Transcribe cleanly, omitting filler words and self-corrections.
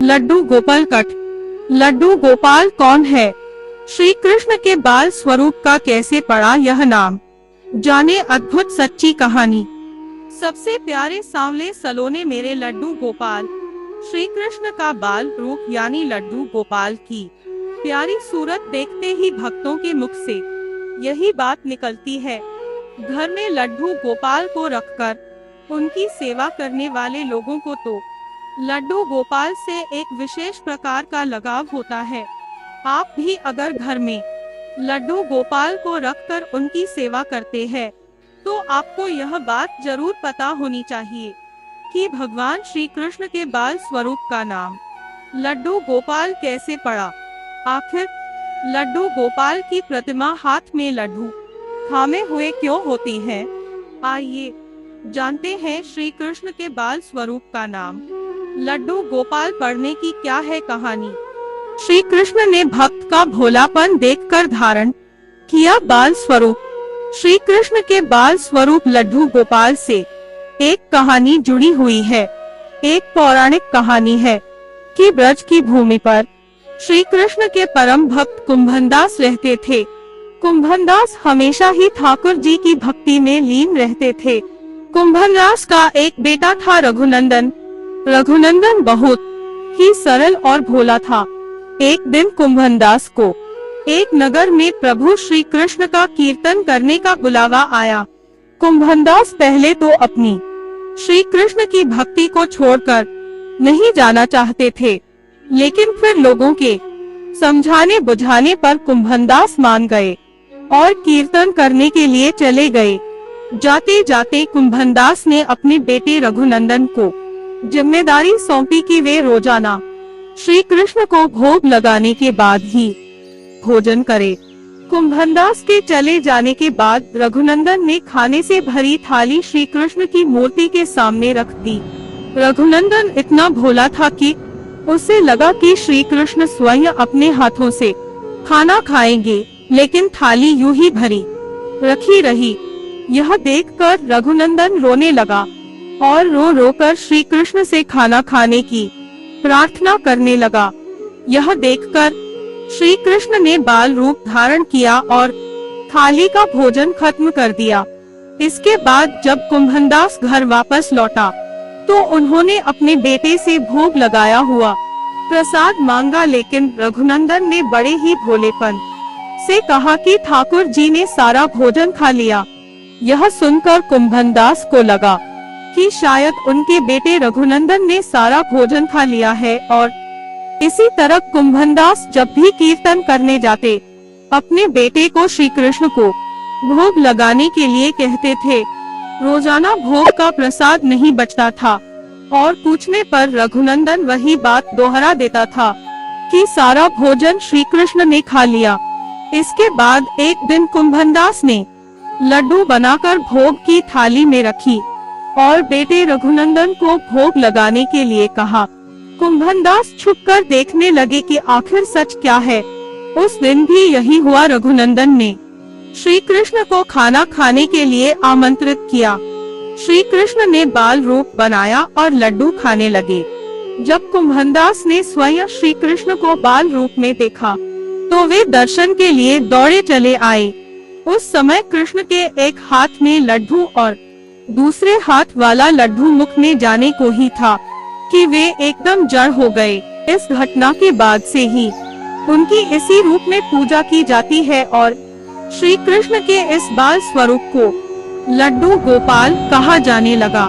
Laddu Gopal cut. Laddu Gopal कौन है? श्री कृष्ण के बाल स्वरूप का कैसे पड़ा यह नाम? जाने अद्भुत सच्ची कहानी। सबसे प्यारे सांवले सलोने मेरे लड्डू गोपाल। श्री कृष्ण का बाल रूप यानी लड्डू गोपाल की प्यारी सूरत देखते ही भक्तों के मुख से यही बात निकलती है। घर में लड्डू गोपाल को रखकर उनकी सेवा करने वाले लोगों को तो लड्डू गोपाल से एक विशेष प्रकार का लगाव होता है। आप भी अगर घर में लड्डू गोपाल को रखकर उनकी सेवा करते हैं तो आपको यह बात जरूर पता होनी चाहिए कि भगवान श्री कृष्ण के बाल स्वरूप का नाम लड्डू गोपाल कैसे पड़ा। आखिर लड्डू गोपाल की प्रतिमा हाथ में लड्डू थामे हुए क्यों होती है? आइए जानते हैं श्री कृष्ण के बाल स्वरूप का नाम लड्डू गोपाल पढ़ने की क्या है कहानी। श्री कृष्ण ने भक्त का भोलापन देखकर धारण किया बाल स्वरूप। श्री कृष्ण के बाल स्वरूप लड्डू गोपाल से एक कहानी जुड़ी हुई है। एक पौराणिक कहानी है कि ब्रज की भूमि पर श्री कृष्ण के परम भक्त कुंभनदास रहते थे। कुंभनदास हमेशा ही ठाकुर जी की भक्ति में लीन रहते थे। कुंभनदास का एक बेटा था रघुनंदन। रघुनंदन बहुत ही सरल और भोला था। एक दिन कुंभनदास को एक नगर में प्रभु श्री कृष्ण का कीर्तन करने का बुलावा आया। कुंभनदास पहले तो अपनी श्री कृष्ण की भक्ति को छोड़कर नहीं जाना चाहते थे, लेकिन फिर लोगों के समझाने बुझाने पर कुंभनदास मान गए और कीर्तन करने के लिए चले गए। जाते जाते कुंभनदास ने अपने बेटे रघुनंदन को जिम्मेदारी सौंपी कि वे रोजाना श्री कृष्ण को भोग लगाने के बाद ही भोजन करे। कुंभनदास के चले जाने के बाद रघुनंदन ने खाने से भरी थाली श्री कृष्ण की मूर्ति के सामने रख दी। रघुनंदन इतना भोला था कि उसे लगा कि श्री कृष्ण स्वयं अपने हाथों से खाना खाएंगे, लेकिन थाली यूं ही भरी रखी रही। यह देखकर रघुनंदन रोने लगा और रो रो कर श्री कृष्ण से खाना खाने की प्रार्थना करने लगा। यह देखकर श्री कृष्ण ने बाल रूप धारण किया और थाली का भोजन खत्म कर दिया। इसके बाद जब कुंभनदास घर वापस लौटा तो उन्होंने अपने बेटे से भोग लगाया हुआ प्रसाद मांगा, लेकिन रघुनंदन ने बड़े ही भोलेपन से कहा कि ठाकुर जी ने सारा भोजन खा लिया। यह सुनकर कुंभनदास को लगा कि शायद उनके बेटे रघुनंदन ने सारा भोजन खा लिया है, और इसी तरह कुंभनदास जब भी कीर्तन करने जाते अपने बेटे को श्री कृष्ण को भोग लगाने के लिए कहते थे। रोजाना भोग का प्रसाद नहीं बचता था और पूछने पर रघुनंदन वही बात दोहरा देता था कि सारा भोजन श्री कृष्ण ने खा लिया। इसके बाद एक दिन कुंभनदास ने लड्डू बनाकर भोग की थाली में रखी और बेटे रघुनंदन को भोग लगाने के लिए कहा। कुंभनदास छुपकर देखने लगे कि आखिर सच क्या है। उस दिन भी यही हुआ। रघुनंदन ने श्री कृष्ण को खाना खाने के लिए आमंत्रित किया। श्री कृष्ण ने बाल रूप बनाया और लड्डू खाने लगे। जब कुंभनदास ने स्वयं श्री कृष्ण को बाल रूप में देखा तो वे दर्शन के लिए दौड़े चले आए। उस समय कृष्ण के एक हाथ में लड्डू और दूसरे हाथ वाला लड्डू मुख में जाने को ही था कि वे एकदम जड़ हो गए। इस घटना के बाद से ही उनकी इसी रूप में पूजा की जाती है और श्री कृष्ण के इस बाल स्वरूप को लड्डू गोपाल कहा जाने लगा।